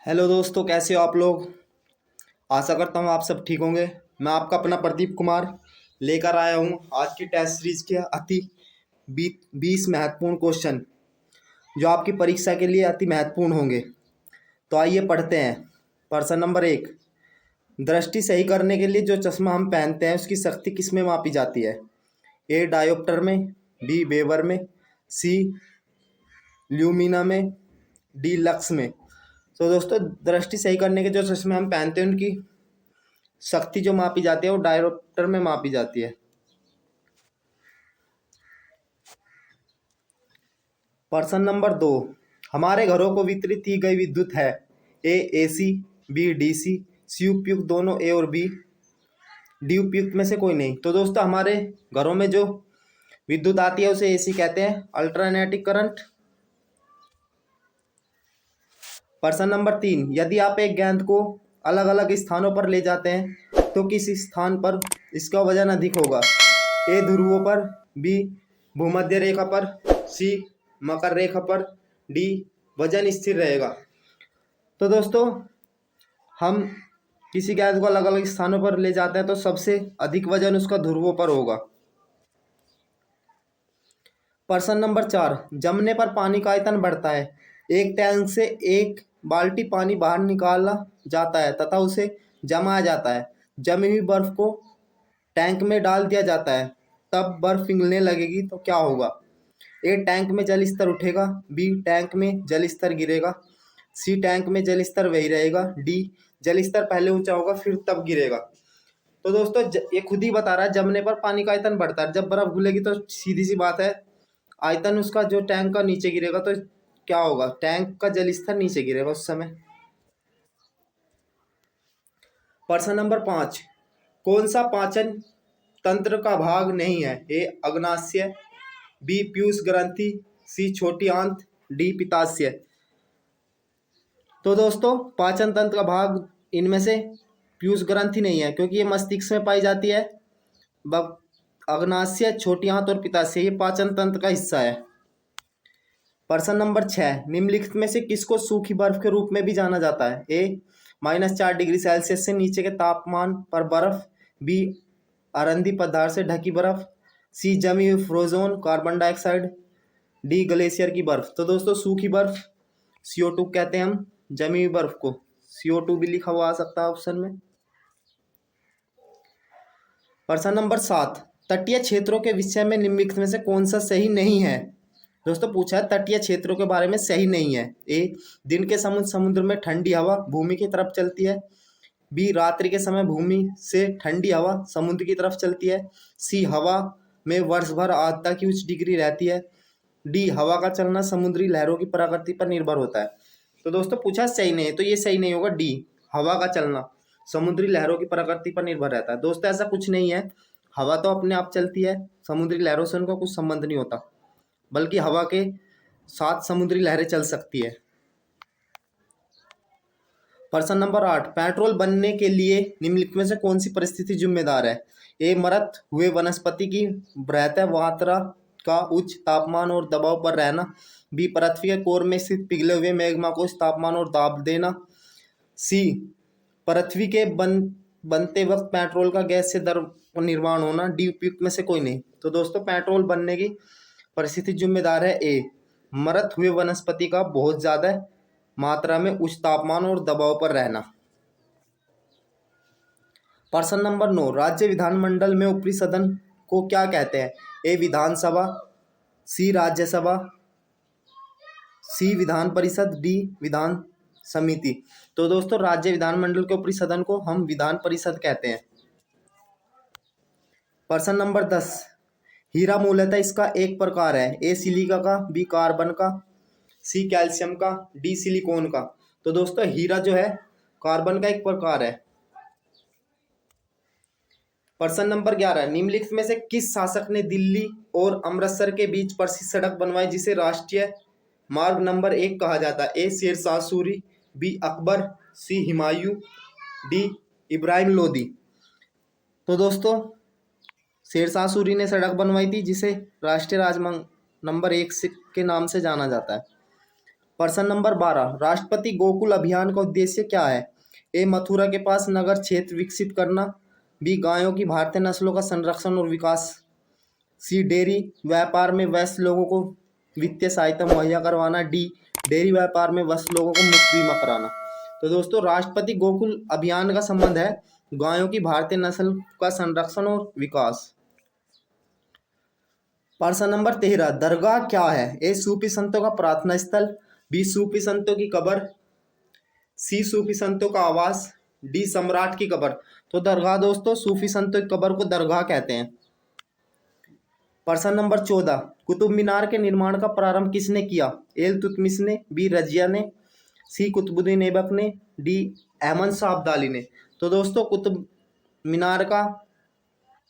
Hello दोस्तों, कैसे हो आप लोग। आशा करता हूँ आप सब ठीक होंगे। मैं आपका अपना प्रदीप कुमार लेकर आया हूँ आज की टेस्ट सीरीज के अति 20 महत्वपूर्ण क्वेश्चन जो आपकी परीक्षा के लिए अति महत्वपूर्ण होंगे। तो आइए पढ़ते हैं। प्रश्न नंबर 1। दृष्टि सही करने के लिए जो चश्मा हम पहनते हैं उसकी शक्ति किस में मापी जाती है। ए डायोप्टर में, बी वेबर में, सी ल्यूमिना में, डी लक्स में। तो दोस्तों, दृष्टि सही करने के जो चश्मे हम पहनते हैं उनकी शक्ति जो मापी जाती है वो डायोप्टर में मापी जाती है। प्रश्न नंबर 2। हमारे घरों को वितरित की गई विद्युत है। ए एसी, बी डीसी, सी उपयुक्त दोनों ए और बी, डी उपयुक्त में से कोई नहीं। तो दोस्तों, हमारे घरों में जो विद्युत आती है उसे एसी कहते हैं, अल्टरनेटिंग करंट। प्रश्न नंबर 3। यदि आप एक गेंद को अलग अलग स्थानों पर ले जाते हैं तो किस स्थान पर इसका वजन अधिक होगा। ए ध्रुवों पर, बी भूमध्य रेखा पर, सी मकर रेखा पर, डी वजन स्थिर रहेगा। तो दोस्तों, हम किसी गेंद को अलग अलग स्थानों पर ले जाते हैं तो सबसे अधिक वजन उसका ध्रुवों पर होगा। प्रश्न नंबर 4। जमने पर पानी का आयतन बढ़ता है। एक टैंक से एक बाल्टी पानी बाहर निकाला जाता है तथा उसे जमाया जाता है। जमी हुई बर्फ को टैंक में डाल दिया जाता है, तब बर्फ पिघलने लगेगी तो क्या होगा। ए टैंक में जल स्तर उठेगा, बी टैंक में जल स्तर गिरेगा, सी टैंक में जल स्तर वही रहेगा, डी जल स्तर पहले ऊंचा होगा फिर तब गिरेगा। तो दोस्तों, ये खुद ही बता रहा है जमने पर पानी का आयतन बढ़ता है। जब बर्फ घुलेगी तो सीधी सी बात है आयतन उसका जो टैंक का नीचे गिरेगा, तो क्या होगा, टैंक का जल स्तर नीचे गिरेगा उस समय। प्रश्न नंबर 5। कौन सा पाचन तंत्र का भाग नहीं है। ए अग्नाशय, बी पीयूष ग्रंथि, सी छोटी आंत, डी पित्ताशय। तो दोस्तों, पाचन तंत्र का भाग इनमें से पीयूष ग्रंथि नहीं है क्योंकि ये मस्तिष्क में पाई जाती है। अग्नाशय, छोटी आंत और पित्ताशय ये पाचन तंत्र का हिस्सा है। प्रश्न नंबर 6। निम्नलिखित में से किसको सूखी बर्फ के रूप में भी जाना जाता है। ए -4 डिग्री सेल्सियस से नीचे के तापमान पर बर्फ, बी अरंदी पदार्थ से ढकी बर्फ, सी जमी हुई फ्रोजोन कार्बन डाइऑक्साइड, डी ग्लेशियर की बर्फ। तो दोस्तों, सूखी बर्फ CO2 कहते हैं हम जमी हुई बर्फ को। CO2 भी लिखा हुआ आ सकता है ऑप्शन में। प्रश्न नंबर 7। तटीय क्षेत्रों के विषय में निम्नलिखित में से कौन सा सही नहीं है। दोस्तों, पूछा है तटीय क्षेत्रों के बारे में सही नहीं है। ए दिन के समुद्र में ठंडी हवा भूमि की तरफ चलती है, बी रात्रि के समय भूमि से ठंडी हवा समुद्र की तरफ चलती है, सी हवा में वर्ष भर आर्द्रता की उच्च डिग्री रहती है, डी हवा का चलना समुद्री लहरों की प्रकृति पर निर्भर होता है। तो दोस्तों, पूछा सही नहीं है तो ये सही नहीं होगा, डी हवा का चलना समुद्री लहरों की प्रकृति पर निर्भर रहता है। दोस्तों, ऐसा कुछ नहीं है। हवा तो अपने आप चलती है, समुद्री लहरों से उनका कुछ संबंध नहीं होता, बल्कि हवा के साथ समुद्री लहरें चल सकती है। प्रश्न नंबर 8। पेट्रोल बनने के लिए निम्नलिखित में से कौन सी परिस्थिति जिम्मेदार है। ए मृत हुए वनस्पति की बृहत मात्रा का उच्च तापमान और दबाव पर रहना, बी पृथ्वी के कोर में स्थित पिघले हुए मैग्मा को उच्च तापमान और दाब देना, सी पृथ्वी के बनते वक्त पेट्रोल का गैस से द्रव निर्माण होना, डी उपयुक्त में से कोई नहीं। तो दोस्तों, पेट्रोल बनने की परिस्थिति जिम्मेदार है ए मृत हुए वनस्पति का बहुत ज्यादा मात्रा में उच्च तापमान और दबाव पर रहना। प्रश्न नंबर 9। राज्य विधानमंडल में ऊपरी सदन को क्या कहते हैं। ए विधानसभा, सी राज्यसभा, सी विधान परिषद, डी विधान समिति। तो दोस्तों, राज्य विधानमंडल के ऊपरी सदन को हम विधान परिषद कहते हैं। प्रश्न नंबर 10। हीरा मूलतः इसका एक प्रकार है। ए सिलिका का, बी कार्बन का, सी कैल्शियम का, डी सिलिकॉन का। तो दोस्तों, हीरा जो है कार्बन का एक प्रकार है। प्रश्न नंबर 11। निम्नलिखित में से किस शासक ने दिल्ली और अमृतसर के बीच प्रसिद्ध सड़क बनवाई जिसे राष्ट्रीय मार्ग नंबर 1 कहा जाता है। ए शेरशाह सूरी, बी अकबर, सी हुमायूं, डी इब्राहिम लोदी। तो दोस्तों, शेरशाह सूरी ने सड़क बनवाई थी जिसे राष्ट्रीय राजमार्ग नंबर 1 के नाम से जाना जाता है। प्रश्न नंबर 12, राष्ट्रपति गोकुल अभियान का उद्देश्य क्या है? ए, मथुरा के पास नगर क्षेत्र विकसित करना। बी, गायों की भारतीय नस्लों का संरक्षण और विकास। सी, डेयरी व्यापार में वयस्क लोगों को वित्तीय सहायता मुहैया करवाना। डी, डेयरी व्यापार में वयस्क लोगों को मुफ्त बीमा कराना। तो दोस्तों राष्ट्रपति गोकुल अभियान का संबंध है गायों की भारतीय नस्ल का संरक्षण और विकास। प्रश्न नंबर 13, दरगाह क्या है? ए, सूफी संतों का प्रार्थना स्थल। बी, सूफी संतों की कब्र। सी, सूफी संतों का आवास। डी, सम्राट की कब्र। तो दरगाह दोस्तों सूफी संतों की कब्र को दरगाह कहते हैं। प्रश्न नंबर 14, कुतुब मीनार के निर्माण का प्रारंभ किसने किया? ए, इल्तुतमिश ने। बी, रजिया ने। सी, कुतुबुद्दीन ऐबक ने। डी, अहमद शाह अब्दाली ने। तो दोस्तों कुतुब मीनार का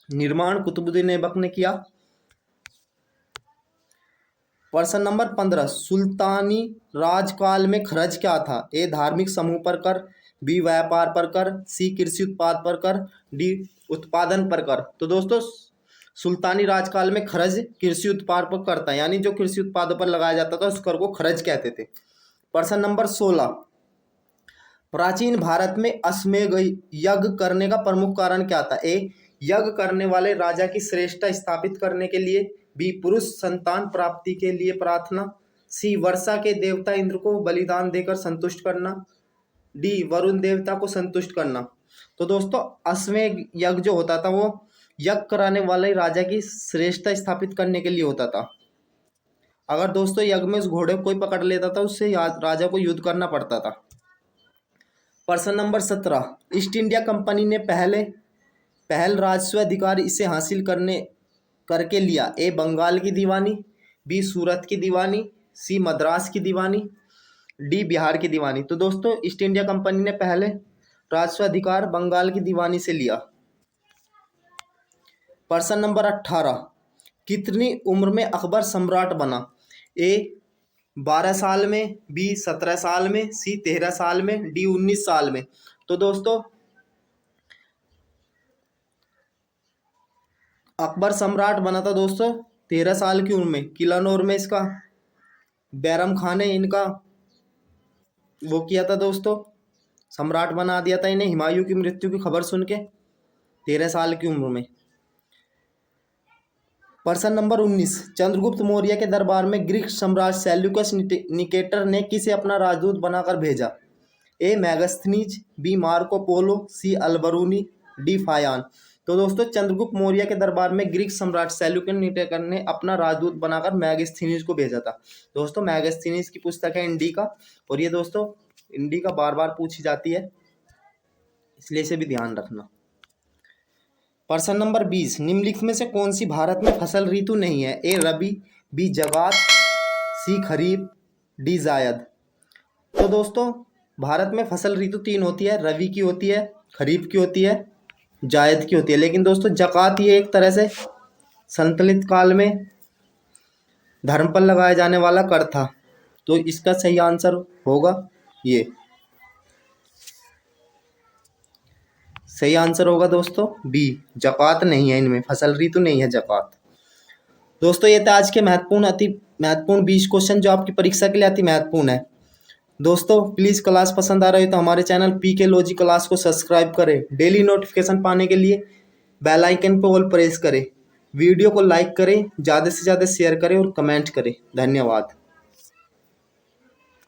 निर्माण कुतुबुद्दीन ऐबक ने किया। प्रश्न नंबर 15, सुल्तानी राजकाल में खर्च क्या था? ए, धार्मिक समूह पर कर। बी, व्यापार पर कर। सी, कृषि उत्पाद पर कर। डी, उत्पादन पर कर। तो दोस्तों सुल्तानी राजकाल में खर्च कृषि उत्पाद पर कर था, यानी जो कृषि उत्पादों पर लगाया जाता था उस कर को खर्च कहते थे। प्रश्न नंबर 16, प्राचीन भारत में अश्वमेध यज्ञ करने का प्रमुख कारण क्या था? ए, यज्ञ करने वाले राजा की श्रेष्ठता स्थापित करने के लिए। बी, पुरुष संतान प्राप्ति के लिए प्रार्थना। सी, वर्षा के देवता इंद्र को बलिदान देकर संतुष्ट करना। डी, वरुण देवता को संतुष्ट करना। तो दोस्तों अश्वमेध यज्ञ जो होता था वो यज्ञ कराने वाले राजा की श्रेष्ठता स्थापित करने के लिए होता था। अगर दोस्तों यज्ञ में उस घोड़े को कोई पकड़ लेता था उससे राजा को युद्ध करना पड़ता था। प्रश्न नंबर 17, ईस्ट इंडिया कंपनी ने पहल राजस्व अधिकार इसे हासिल करके लिया। ए, बंगाल की दीवानी। बी, सूरत की दीवानी। सी, मद्रास की दीवानी। डी, बिहार की दीवानी। तो दोस्तों ईस्ट इंडिया कंपनी ने पहले राजस्व अधिकार बंगाल की दीवानी से लिया। प्रश्न नंबर 18, कितनी उम्र में अकबर सम्राट बना? ए, 12 साल में। बी, 17 साल में। सी, 13 साल में। डी, 19 साल में। तो दोस्तों अकबर सम्राट बना था दोस्तों 13 साल की उम्र में। किलानौर में इसका बैरम खान ने इनका वो किया था दोस्तों, सम्राट बना दिया था इन्हें हुमायूं की मृत्यु की खबर सुन के 13 साल की उम्र में। प्रश्न नंबर 19, चंद्रगुप्त मौर्य के दरबार में ग्रीक सम्राट सेल्यूकस निकेटर ने किसे अपना राजदूत बनाकर भेजा? A, Megasthenes. B, Marco Polo. C, Alberuni. D, Faxian. तो दोस्तों चंद्रगुप्त मौर्य के दरबार में ग्रीक सम्राट सेल्यूकस निकेटर ने अपना राजदूत बनाकर मैगस्थनीज को भेजा था। दोस्तों मैगस्थनीज की पुस्तक है इंडिका, और ये दोस्तों इंडिका बार बार पूछी जाती है, इसलिए इसे भी ध्यान रखना। प्रश्न नंबर 20, निम्नलिखित में से कौन सी भारत में फसल ऋतु नहीं है? ए, रबी। बी, जगात। सी, खरीफ। डी, जायद। तो दोस्तों भारत में फसल ऋतु 3 होती है, रबी की होती है, खरीफ की होती है, जायद की होती है। लेकिन दोस्तों जकात ये एक तरह से संतलित काल में धर्म पर लगाया जाने वाला कर था, तो इसका सही आंसर होगा ये, सही आंसर होगा दोस्तों बी, जकात नहीं है इनमें, फसल ऋतु नहीं है जकात। दोस्तों ये था आज के अति महत्वपूर्ण 20 क्वेश्चन जो आपकी परीक्षा के लिए अति महत्वपूर्ण है। दोस्तों प्लीज़ क्लास पसंद आ रही हो तो हमारे चैनल पीके लॉजी क्लास को सब्सक्राइब करें। डेली नोटिफिकेशन पाने के लिए बेल आइकन पर ऑल प्रेस करें। वीडियो को लाइक करें, ज़्यादा से ज़्यादा शेयर करें और कमेंट करें। धन्यवाद।